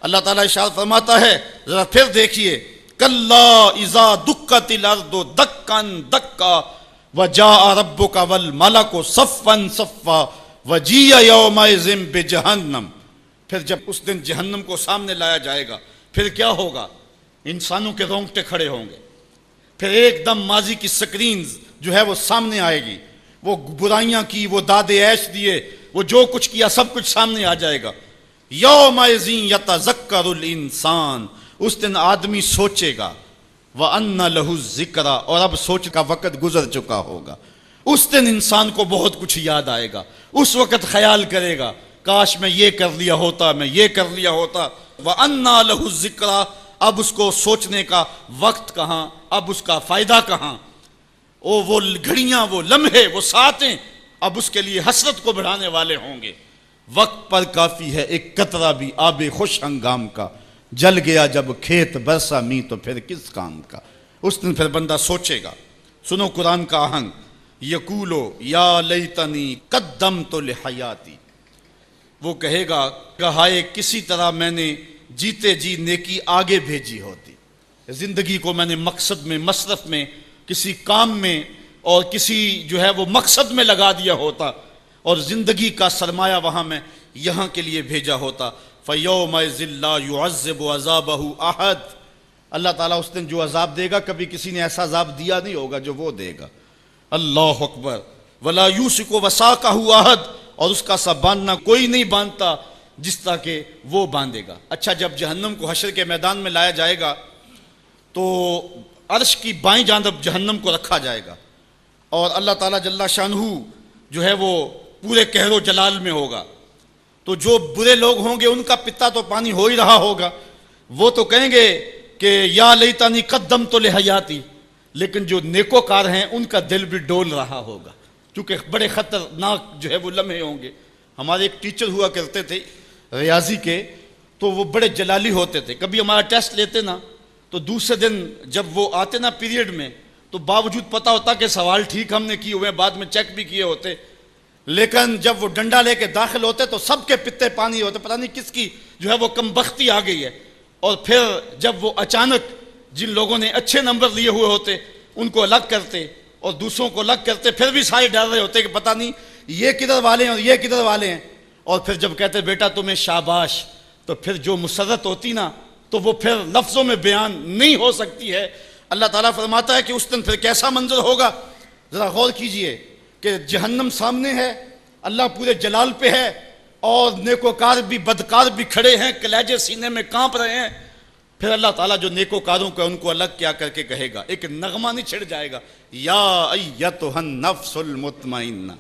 اللہ تعالیٰ ارشاد فرماتا ہے، ذرا پھر دیکھیے، کلا اذا دکت الارض دکا دکا وجاء ربک والملک صفا صفا وجیء یومئذ بجہنم. پھر جب اس دن جہنم کو سامنے لایا جائے گا، پھر کیا ہوگا؟ انسانوں کے رونگٹے کھڑے ہوں گے. پھر ایک دم ماضی کی سکرینز جو ہے وہ سامنے آئے گی، وہ برائیاں کی، وہ داد عیش دیے، وہ جو کچھ کیا سب کچھ سامنے آ جائے گا. یومئذ یتذکر الانسان، اس دن آدمی سوچے گا، وَأَنَّ لَهُ الذِّكْرَى، اور اب سوچ کا وقت گزر چکا ہوگا. اس دن انسان کو بہت کچھ یاد آئے گا. اس وقت خیال کرے گا، کاش میں یہ کر لیا ہوتا، میں یہ کر لیا ہوتا. وَأَنَّ لَهُ الذِّكْرَى، اب اس کو سوچنے کا وقت کہاں، اب اس کا فائدہ کہاں. وہ گھڑیاں، وہ لمحے، وہ ساعتیں اب اس کے لیے حسرت کو بڑھانے والے ہوں گے. وقت پر کافی ہے ایک قطرہ بھی آب خوش ہنگام کا، جل گیا جب کھیت برسا می تو پھر کس کام کا. اس دن پھر بندہ سوچے گا. سنو قرآن کا آہنگ، یقولو یا لیتنی قدمت لحیاتی، وہ کہے گا کہ ہائے کسی طرح میں نے جیتے جی نیکی آگے بھیجی ہوتی، زندگی کو میں نے مقصد میں، مصرف میں، کسی کام میں اور کسی جو ہے وہ مقصد میں لگا دیا ہوتا، اور زندگی کا سرمایہ وہاں میں یہاں کے لیے بھیجا ہوتا. فَيَوْمَئِذٍ لَا يُعَذِّبُ عَذَابَهُ أَحَدٌ، اللہ تعالیٰ اس دن جو عذاب دے گا کبھی کسی نے ایسا عذاب دیا نہیں ہوگا جو وہ دے گا. اللہ اکبر. وَلَا يُوثِقُ وَثَاقَهُ أَحَدٌ، اور اس کا سا باندھنا کوئی نہیں باندھتا جس طرح کہ وہ باندھے گا. اچھا، جب جہنم کو حشر کے میدان میں لایا جائے گا تو عرش کی بائیں جانب جہنم کو رکھا جائے گا، اور اللہ تعالیٰ جل شانہ جو ہے وہ پورے قہر و جلال میں ہوگا. تو جو برے لوگ ہوں گے ان کا پتا تو پانی ہو ہی رہا ہوگا، وہ تو کہیں گے کہ یا لیتنی قدمت لحیاتی، لیکن جو نیکوکار ہیں ان کا دل بھی ڈول رہا ہوگا، کیونکہ بڑے خطرناک جو ہے وہ لمحے ہوں گے. ہمارے ایک ٹیچر ہوا کرتے تھے ریاضی کے، تو وہ بڑے جلالی ہوتے تھے. کبھی ہمارا ٹیسٹ لیتے نا تو دوسرے دن جب وہ آتے نا پیریڈ میں، تو باوجود پتہ ہوتا کہ سوال ٹھیک ہم نے کیے ہوئے، بعد میں چیک بھی کیے ہوتے، لیکن جب وہ ڈنڈا لے کے داخل ہوتے تو سب کے پتے پانی ہوتے، پتہ نہیں کس کی جو ہے وہ کم بختی آ گئی ہے. اور پھر جب وہ اچانک جن لوگوں نے اچھے نمبر لیے ہوئے ہوتے ان کو الگ کرتے اور دوسروں کو الگ کرتے، پھر بھی سارے ڈر رہے ہوتے کہ پتہ نہیں یہ کدھر والے ہیں اور یہ کدھر والے ہیں. اور پھر جب کہتے بیٹا تمہیں شاباش، تو پھر جو مسرت ہوتی نا تو وہ پھر لفظوں میں بیان نہیں ہو سکتی ہے. اللہ تعالیٰ فرماتا ہے کہ اس دن پھر کیسا منظر ہوگا. ذرا غور کیجئے کہ جہنم سامنے ہے، اللہ پورے جلال پہ ہے، اور نیکوکار بھی بدکار بھی کھڑے ہیں، کلیجے سینے میں کانپ رہے ہیں. پھر اللہ تعالیٰ جو نیکوکاروں کا ان کو الگ کیا کر کے کہے گا، ایک نغمہ نہیں چھڑ جائے گا، یا ایتھا النفس المطمئنہ،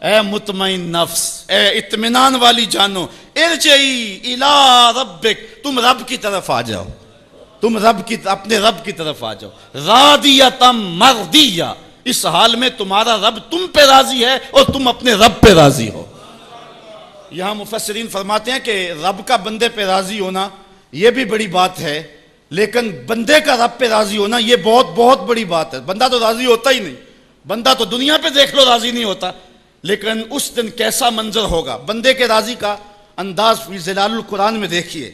اے مطمئن نفس، اے اطمینان والی جانو، ارجعی الی ربک، تم رب کی طرف آ جاؤ، تم اپنے رب کی طرف آ جاؤ، راضیۃ مرضیہ، اس حال میں تمہارا رب تم پہ راضی ہے اور تم اپنے رب پہ راضی ہو. یہاں مفسرین فرماتے ہیں کہ رب کا بندے پہ راضی ہونا یہ بھی بڑی بات ہے، لیکن بندے کا رب پہ راضی ہونا یہ بہت بہت بڑی بات ہے. بندہ تو راضی ہوتا ہی نہیں، بندہ تو دنیا پہ دیکھ لو راضی نہیں ہوتا، لیکن اس دن کیسا منظر ہوگا. بندے کے راضی کا انداز فی ظلال القرآن میں دیکھیے،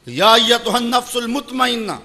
یا ایتھا النفس المطمئنہ،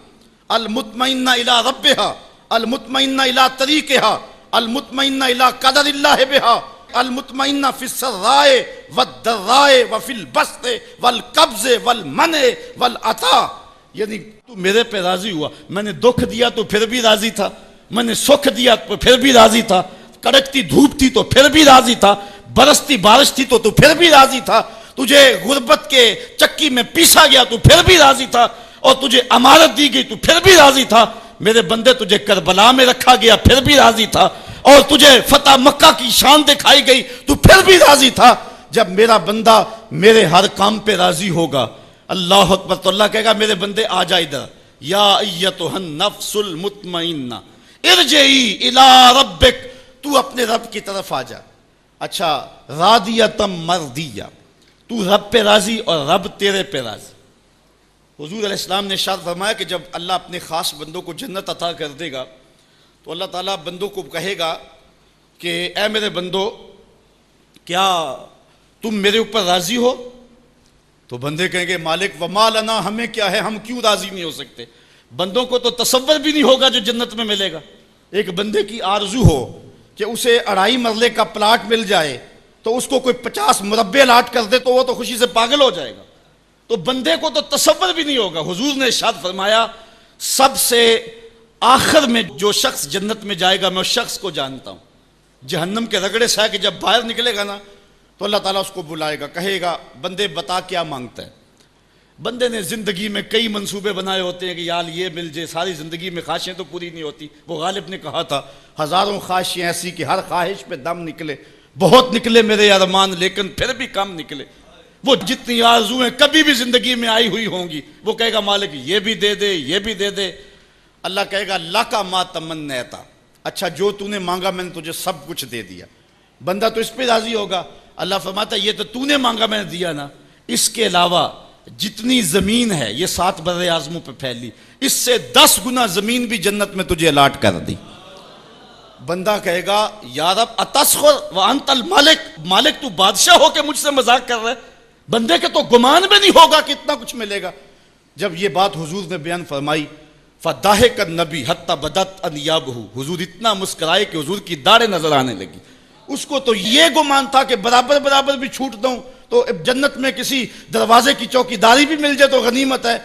المطمئنہ الی ربہا، المطمئنہ الی طریقہا، المطمئنہ الی قدر اللہ بہا، المطمئنہ فی السراء والضراء وفی البسط والقبض والمنع والعطاء. یعنی تو میرے پہ راضی ہوا، میں نے دکھ دیا تو پھر بھی راضی تھا، میں نے سکھ دیا تو پھر بھی راضی تھا، کڑکتی دھوپ تھی تو پھر بھی راضی تھا، برستی بارش تھی تو پھر بھی راضی تھا، تجھے غربت کے چکی میں پیسا گیا تو پھر بھی راضی تھا، اور تجھے امارت دی گئی تو پھر بھی راضی تھا. میرے بندے تجھے کربلا میں رکھا گیا پھر بھی راضی تھا، اور تجھے فتح مکہ کی شان دکھائی گئی تو پھر بھی راضی تھا. جب میرا بندہ میرے ہر کام پہ راضی ہوگا، اللہ اکبر، تو اللہ کہے گا میرے بندے آ جا ادھر، یا ایتھا النفس المطمئنہ ارجعی الی ربک، تو اپنے رب کی طرف آ جا. اچھا، راضیۃ مرضیہ، تو رب پہ راضی اور رب تیرے پہ راضی. حضور علیہ السلام نے ارشاد فرمایا کہ جب اللہ اپنے خاص بندوں کو جنت عطا کر دے گا تو اللہ تعالیٰ بندوں کو کہے گا کہ اے میرے بندو، کیا تم میرے اوپر راضی ہو؟ تو بندے کہیں گے مالک وما لنا، ہمیں کیا ہے، ہم کیوں راضی نہیں ہو سکتے؟ بندوں کو تو تصور بھی نہیں ہوگا جو جنت میں ملے گا۔ ایک بندے کی آرزو ہو کہ اسے 2.5 مرلے کا پلاٹ مل جائے تو اس کو کوئی 50 مربع الاٹ کر دے تو وہ تو خوشی سے پاگل ہو جائے گا۔ تو بندے کو تو تصور بھی نہیں ہوگا۔ حضور نے ارشاد فرمایا سب سے آخر میں جو شخص جنت میں جائے گا میں اس شخص کو جانتا ہوں، جہنم کے رگڑے سہ کے جب باہر نکلے گا نا تو اللہ تعالیٰ اس کو بلائے گا، کہے گا بندے بتا کیا مانگتا ہے۔ بندے نے زندگی میں کئی منصوبے بنائے ہوتے ہیں کہ یار یہ مل جائے، ساری زندگی میں خواہشیں تو پوری نہیں ہوتی۔ وہ غالب نے کہا تھا ہزاروں خواہشیں ایسی کہ ہر خواہش پہ دم نکلے، بہت نکلے میرے ارمان لیکن پھر بھی کم نکلے۔ وہ جتنی آرزویں کبھی بھی زندگی میں آئی ہوئی ہوں گی وہ کہے گا مالک یہ بھی دے دے، یہ بھی دے دے۔ اللہ کہے گا لَکَ مَا تَمَنَّیْتَ، اچھا جو تو نے مانگا میں نے تجھے سب کچھ دے دیا۔ بندہ تو اس پہ راضی ہوگا۔ اللہ فرماتا ہے یہ تو نے مانگا میں نے دیا نا، اس کے علاوہ جتنی زمین ہے یہ 7 بر اعظموں پہ پھیلی، اس سے 10 گنا زمین بھی جنت میں تجھے الاٹ کر دی۔ بندہ کہے گا یا رب اتسخر وانت المالک، مالک تو بادشاہ ہو کے مجھ سے مذاق کر رہا ہے۔ بندے کے تو گمان بھی نہیں ہوگا کہ اتنا کچھ ملے گا۔ جب یہ بات حضور نے بیان فرمائی فضاحک النبی حتی بدت انیابہ، حضور اتنا مسکرائے کہ حضور کی داڑھیں نظر آنے لگی۔ اس کو تو یہ گمان تھا کہ برابر برابر بھی چھوٹ دوں تو جنت میں کسی دروازے کی چوکیداری بھی مل جائے تو غنیمت ہے۔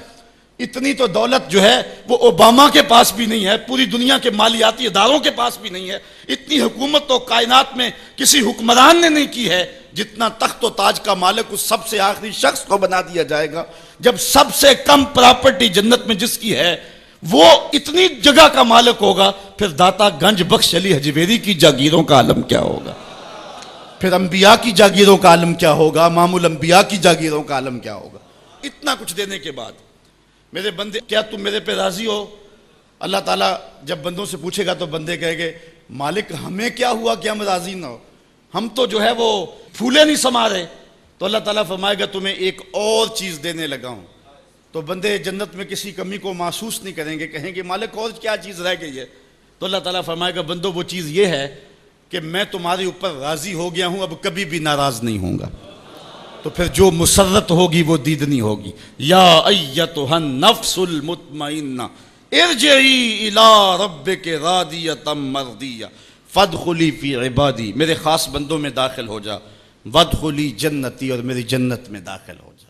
اتنی تو دولت جو ہے وہ اوباما کے پاس بھی نہیں ہے، پوری دنیا کے مالیاتی اداروں کے پاس بھی نہیں ہے۔ اتنی حکومت تو کائنات میں کسی حکمران نے نہیں کی ہے جتنا تخت و تاج کا مالک اس سب سے آخری شخص کو بنا دیا جائے گا۔ جب سب سے کم پراپرٹی جنت میں جس کی ہے وہ اتنی جگہ کا مالک ہوگا، پھر داتا گنج بخش علی حجویری کی جاگیروں کا عالم کیا ہوگا، پھر انبیاء کی جاگیروں کا عالم کیا ہوگا، امام الانبیاء کی جاگیروں کا عالم کیا ہوگا۔ اتنا کچھ دینے کے بعد میرے بندے کیا تم میرے پہ راضی ہو؟ اللہ تعالیٰ جب بندوں سے پوچھے گا تو بندے کہے گے مالک ہمیں کیا ہوا کہ ہم راضی نہ ہو، ہم تو جو ہے وہ پھولے نہیں سما رہے۔ تو اللہ تعالیٰ فرمائے گا تمہیں ایک اور چیز دینے لگا ہوں۔ تو بندے جنت میں کسی کمی کو محسوس نہیں کریں گے، کہیں گے مالک اور کیا چیز رہ گئی ہے؟ تو اللہ تعالیٰ فرمائے گا بندو وہ چیز یہ ہے کہ میں تمہارے اوپر راضی ہو گیا ہوں، اب کبھی بھی ناراض نہیں ہوں گا۔ تو پھر جو مسرت ہوگی وہ دیدنی ہوگی۔ یا ایتھا النفس المطمئنہ ارجعی الی ربک راضیۃ مرضیہ فادخلی فی عبادی، میرے خاص بندوں میں داخل ہو جا، وادخلی جنتی، اور میری جنت میں داخل ہو جا۔